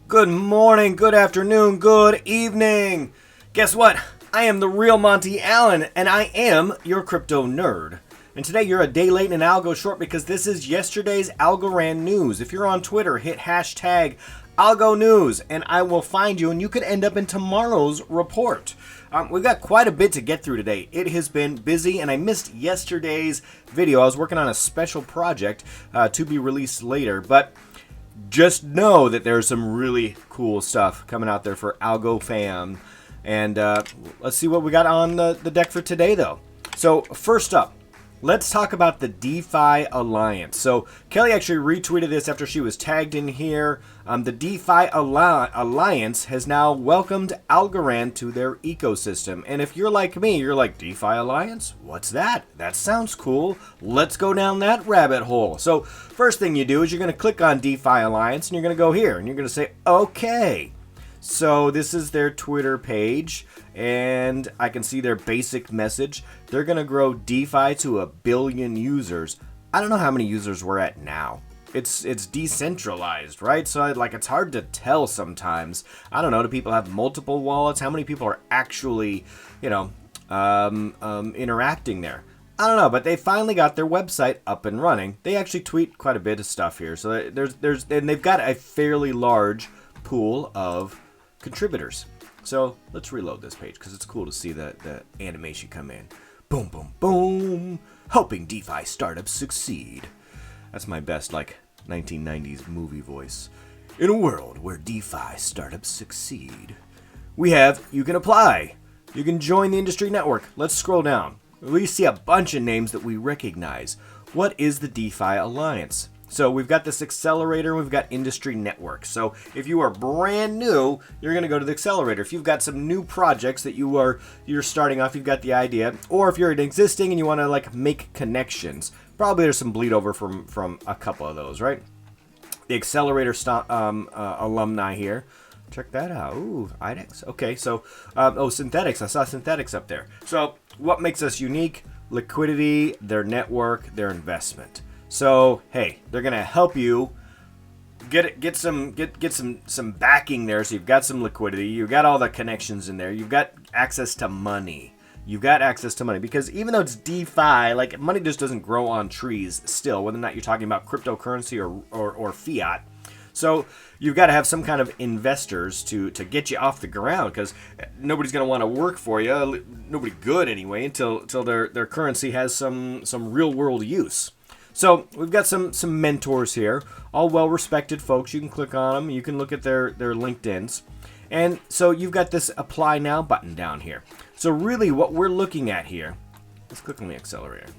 Good morning, good afternoon, good evening. Guess what? I am the real Monty Allen, and I am your crypto nerd. And today you're a day late and an algo short because this is yesterday's Algorand news. If you're on Twitter, hit hashtag algonews, and I will find you, and you could end up in tomorrow's report. We've got quite a bit to get through today. It has been busy, and I missed yesterday's video. I was working on a special project to be released later, but just know that there's some really cool stuff coming out there for Algo fam. And let's see what we got on the deck for today, though. So first up, let's talk about the Defi Alliance. So Kelly actually retweeted this after she was tagged in here. The Defi Alliance has now welcomed Algorand to their ecosystem. And if you're like me, you're like, Defi Alliance? What's that? That sounds cool. Let's go down that rabbit hole. So first thing you do is you're going to click on Defi Alliance and you're going to go here and you're going to say, okay. So this is their Twitter page, and I can see their basic message. They're going to grow DeFi to 1 billion users. I don't know how many users we're at now. It's decentralized, right? So it's hard to tell sometimes. I don't know. Do people have multiple wallets? How many people are actually, interacting there? I don't know, but they finally got their website up and running. They actually tweet quite a bit of stuff here. So and they've got a fairly large pool of contributors. So let's reload this page because it's cool to see the animation come in. Boom, boom, boom. Helping DeFi startups succeed. That's my best 1990s movie voice. In a world where DeFi startups succeed, you can apply. You can join the industry network. Let's scroll down. We see a bunch of names that we recognize. What is the Defi Alliance? So we've got this Accelerator and we've got Industry Network. So if you are brand new, you're going to go to the Accelerator. If you've got some new projects that you're starting off, you've got the idea, or if you're an existing and you want to make connections, probably there's some bleed over from a couple of those, right? The Accelerator alumni here. Check that out. Ooh, IDEX. Okay, so Synthetics. I saw Synthetics up there. So what makes us unique? Liquidity, their network, their investment. So hey, they're gonna help you get some backing there. So you've got some liquidity, you've got all the connections in there, you've got access to money. Because even though it's DeFi, money just doesn't grow on trees still, whether or not you're talking about cryptocurrency or fiat. So you've got to have some kind of investors to get you off the ground, because nobody's going to want to work for you, nobody good anyway, until their currency has some real world use. So we've got some mentors here, all well-respected folks. You can click on them. You can look at their LinkedIns. And so you've got this Apply Now button down here. So really what we're looking at here, let's click on the Accelerator.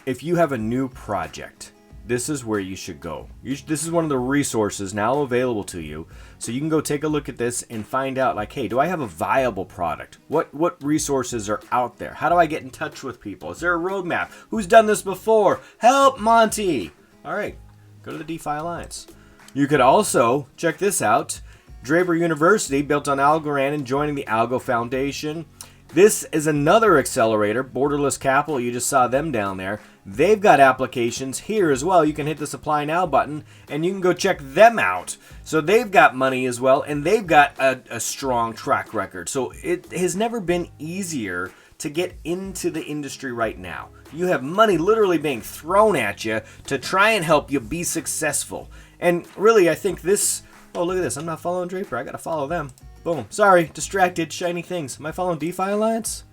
If you have a new project, this is where you should go. This is one of the resources now available to you. So you can go take a look at this and find out, hey, do I have a viable product? What resources are out there? How do I get in touch with people? Is there a roadmap? Who's done this before? Help, Monty! All right, go to the Defi Alliance. You could also check this out. Draper University, built on Algorand and joining the ALGO Foundation. This is another accelerator, Borderless Capital. You just saw them down there. They've got applications here as well. You can hit this Apply Now button and you can go check them out. So they've got money as well, and they've got a strong track record. So it has never been easier to get into the industry right now. You have money literally being thrown at you to try and help you be successful. And really, I think this... Oh, look at this. I'm not following Draper. I got to follow them. Boom. Sorry. Distracted. Shiny things. Am I following Defi Alliance?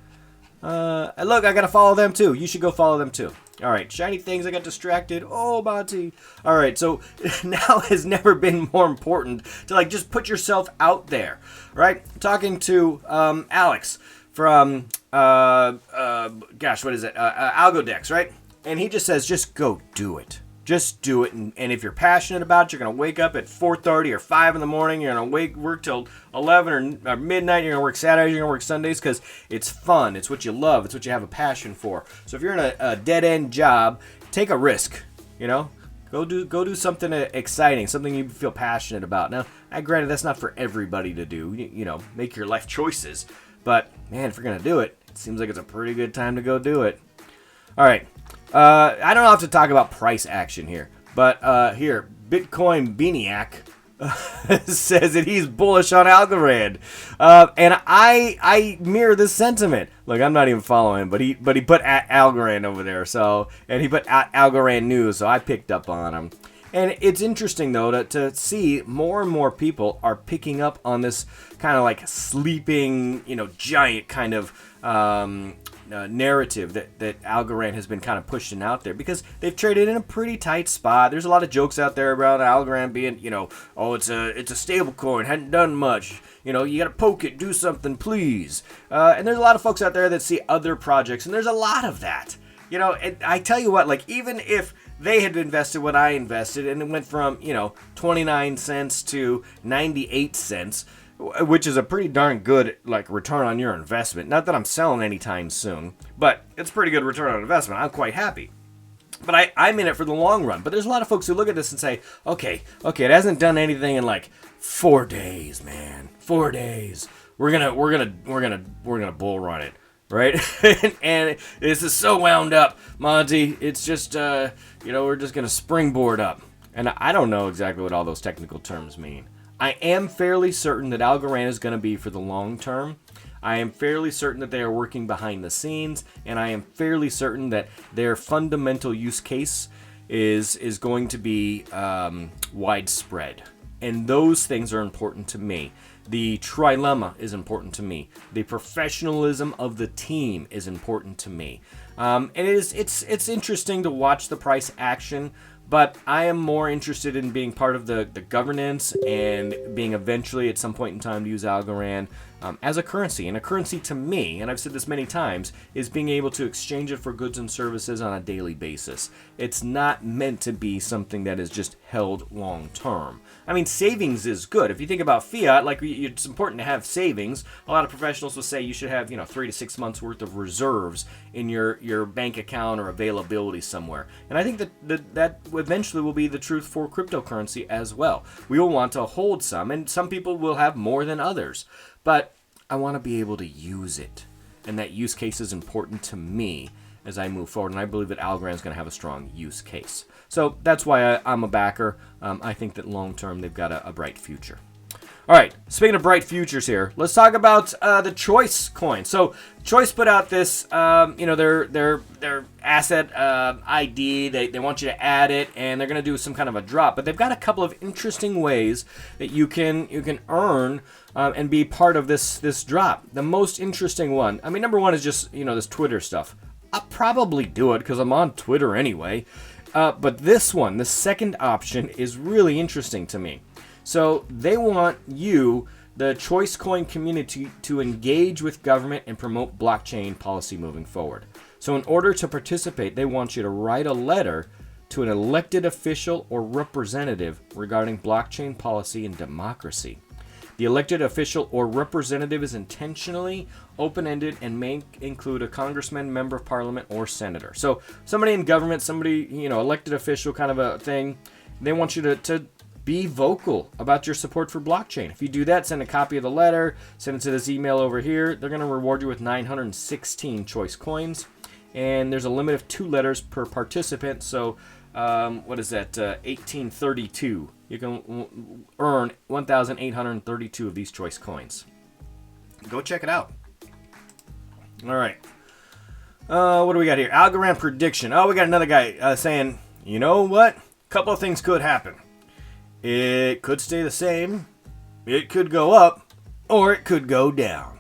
Look, I got to follow them too. You should go follow them too. All right. Shiny things. I got distracted. Oh, Monty. All right. So now has never been more important to just put yourself out there. Right? I'm talking to Alex from, what is it? AlgoDex, right? And he just says, just go do it. Just do it, and if you're passionate about it, you're going to wake up at 4:30 or 5 in the morning, you're going to work till 11 or midnight, you're going to work Saturdays, you're going to work Sundays, because it's fun, it's what you love, it's what you have a passion for. So if you're in a dead-end job, take a risk, Go do something exciting, something you feel passionate about. Now, granted, that's not for everybody to do, make your life choices, but, man, if you're going to do it, it seems like it's a pretty good time to go do it. All right. I don't have to talk about price action here, but here, Bitcoin Beaniac says that he's bullish on Algorand, and I mirror this sentiment. Look, I'm not even following him, but he put at Algorand over there, so, and he put at Algorand News, so I picked up on him. And it's interesting though to see more and more people are picking up on this kind of like sleeping, giant kind of narrative that Algorand has been kind of pushing out there, because they've traded in a pretty tight spot. There's a lot of jokes out there about Algorand being, oh, it's a stable coin, hadn't done much. You gotta poke it, do something, please. And there's a lot of folks out there that see other projects, and there's a lot of that. And I tell you what, like, even if they had invested what I invested and it went from, 29 cents to 98 cents, which is a pretty darn good, like, return on your investment. Not that I'm selling anytime soon, but it's a pretty good return on investment. I'm quite happy. But I'm in it for the long run. But there's a lot of folks who look at this and say, okay, it hasn't done anything in like 4 days, man. 4 days. We're gonna bull run it. Right? And this is so wound up, Monty. It's just, we're just going to springboard up. And I don't know exactly what all those technical terms mean. I am fairly certain that Algorand is going to be for the long term. I am fairly certain that they are working behind the scenes. And I am fairly certain that their fundamental use case is going to be widespread. And those things are important to me. The trilemma is important to me. The professionalism of the team is important to me. And it's interesting to watch the price action, but I am more interested in being part of the governance and being eventually at some point in time to use Algorand as a currency. And a currency to me, and I've said this many times, is being able to exchange it for goods and services on a daily basis. It's not meant to be something that is just held long term. I mean, savings is good. If you think about fiat, like, it's important to have savings. A lot of professionals will say you should have, 3 to 6 months worth of reserves in your bank account or availability somewhere. And I think that eventually will be the truth for cryptocurrency as well. We will want to hold some, and some people will have more than others. But I want to be able to use it. And that use case is important to me as I move forward. And I believe that Algorand is going to have a strong use case. So that's why I'm a backer. I think that long term they've got a bright future. All right, speaking of bright futures here, let's talk about the Choice coin. So Choice put out this, their asset ID. They want you to add it, and they're going to do some kind of a drop. But they've got a couple of interesting ways that you can earn and be part of this drop. The most interesting one, I mean, number one is just this Twitter stuff. I'll probably do it because I'm on Twitter anyway. But this one, the second option, is really interesting to me. So they want you, the Choice Coin community, to engage with government and promote blockchain policy moving forward. So in order to participate, they want you to write a letter to an elected official or representative regarding blockchain policy and democracy. The elected official or representative is intentionally open-ended and may include a congressman, member of parliament, or senator. So somebody in government, somebody, elected official kind of a thing, they want you to be vocal about your support for blockchain. If you do that, send a copy of the letter, send it to this email over here. They're going to reward you with 916 Choice coins. And there's a limit of 2 letters per participant. So what is that? 1832. You can earn 1,832 of these Choice coins. Go check it out. All right. What do we got here? Algorand prediction. Oh, we got another guy saying, you know what? A couple of things could happen. It could stay the same, it could go up, or it could go down.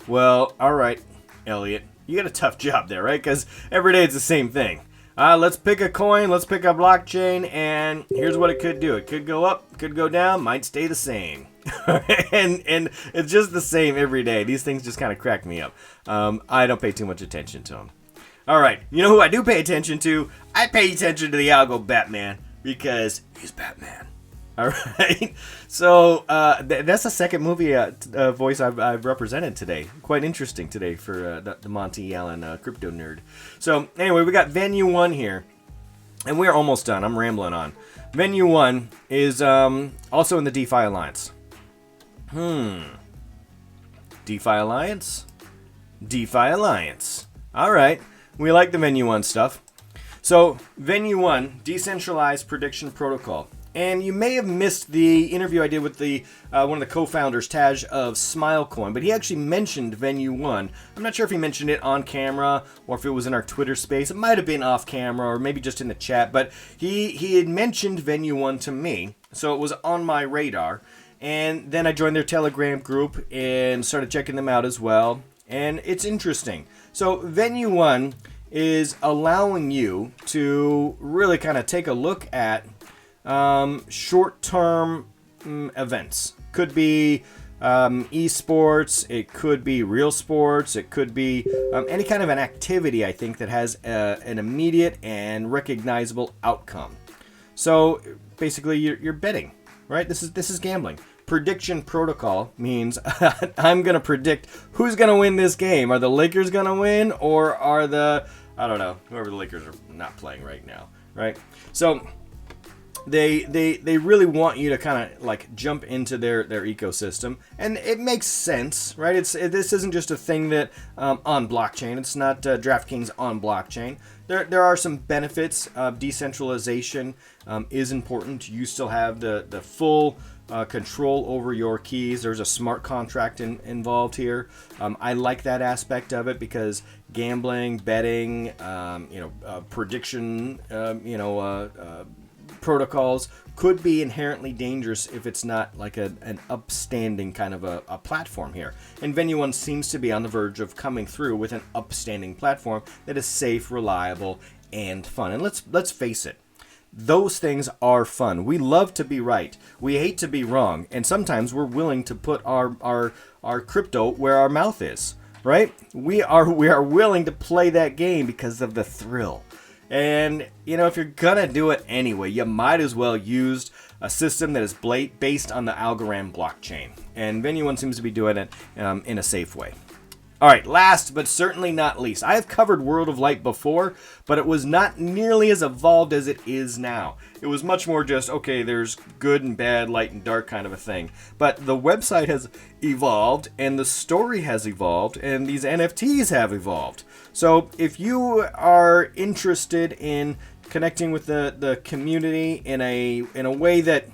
Well, all right, Elliot, you got a tough job there, right? Because every day it's the same thing. Let's pick a coin, let's pick a blockchain, and here's what it could do. It could go up, could go down, might stay the same. and it's just the same every day. These things just kind of crack me up. I don't pay too much attention to them. All right, you know who I do pay attention to? I pay attention to the ALGO Batman, because he's Batman. All right, so that's the second movie voice I've represented today. Quite interesting today for the Monty Allen crypto nerd. So anyway, we got Venue 1 here, and we're almost done. I'm rambling on. Venue 1 is also in the Defi Alliance. Defi Alliance? Defi Alliance. All right, we like the Venue 1 stuff. So Venue 1, Decentralized Prediction Protocol. And you may have missed the interview I did with the one of the co-founders, Taj, of Smilecoin, but he actually mentioned Venue One. I'm not sure if he mentioned it on camera or if it was in our Twitter space. It might have been off camera or maybe just in the chat, but he had mentioned Venue One to me, so it was on my radar. And then I joined their Telegram group and started checking them out as well. And it's interesting. So Venue One is allowing you to really kind of take a look at short-term events. Could be esports, it could be real sports, it could be any kind of an activity, I think, that has an immediate and recognizable outcome. So basically you're betting, right? This is gambling. Prediction protocol means I'm going to predict who's going to win this game. Are the Lakers going to win, or are I don't know, whoever the Lakers are not playing right now, right? So they really want you to kind of like jump into their ecosystem, and it makes sense, right? This isn't just a thing that on blockchain. It's not DraftKings on blockchain. There are some benefits. Decentralization is important. You still have the full control over your keys. There's a smart contract involved here. I like that aspect of it because gambling, betting, prediction, protocols could be inherently dangerous if it's not like an upstanding kind of a platform here. And Venue One seems to be on the verge of coming through with an upstanding platform that is safe, reliable, and fun. And let's face it, those things are fun. We love to be right. We hate to be wrong. And sometimes we're willing to put our crypto where our mouth is, right? We are willing to play that game because of the thrill. And, if you're going to do it anyway, you might as well use a system that is based on the Algorand blockchain. And Venue One seems to be doing it in a safe way. All right, last but certainly not least, I have covered World of Light before, but it was not nearly as evolved as it is now. It was much more just, okay, there's good and bad, light and dark kind of a thing. But the website has evolved, and the story has evolved, and these NFTs have evolved. So if you are interested in connecting with the community in a way that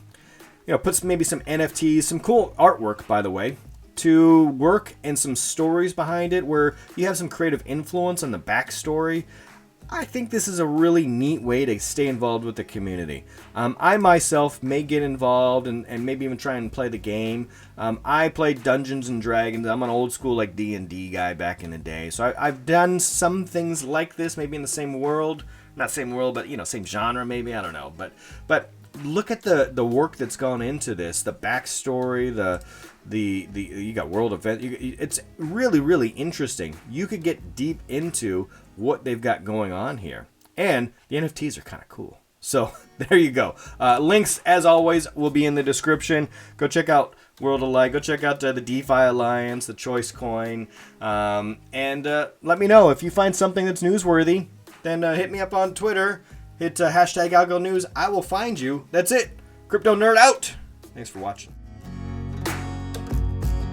puts maybe some NFTs, some cool artwork, by the way, to work and some stories behind it where you have some creative influence on the backstory, I think this is a really neat way to stay involved with the community. I myself may get involved and maybe even try and play the game. I played Dungeons and Dragons. I'm an old school like D&D guy back in the day. So I've done some things like this, maybe in the same world. Not same world, but same genre maybe. I don't know. But look at the work that's gone into this, the backstory, the you got world event. It's really, really interesting. You could get deep into what they've got going on here, and the NFTs are kind of cool. So there you go. Links, as always, will be in the description. Go check out World of Light. Go check out the DeFi Alliance, the Choice Coin, and let me know if you find something that's newsworthy. Then hit me up on Twitter. Hit hashtag algonews. I will find you. That's it. Crypto Nerd out. Thanks for watching.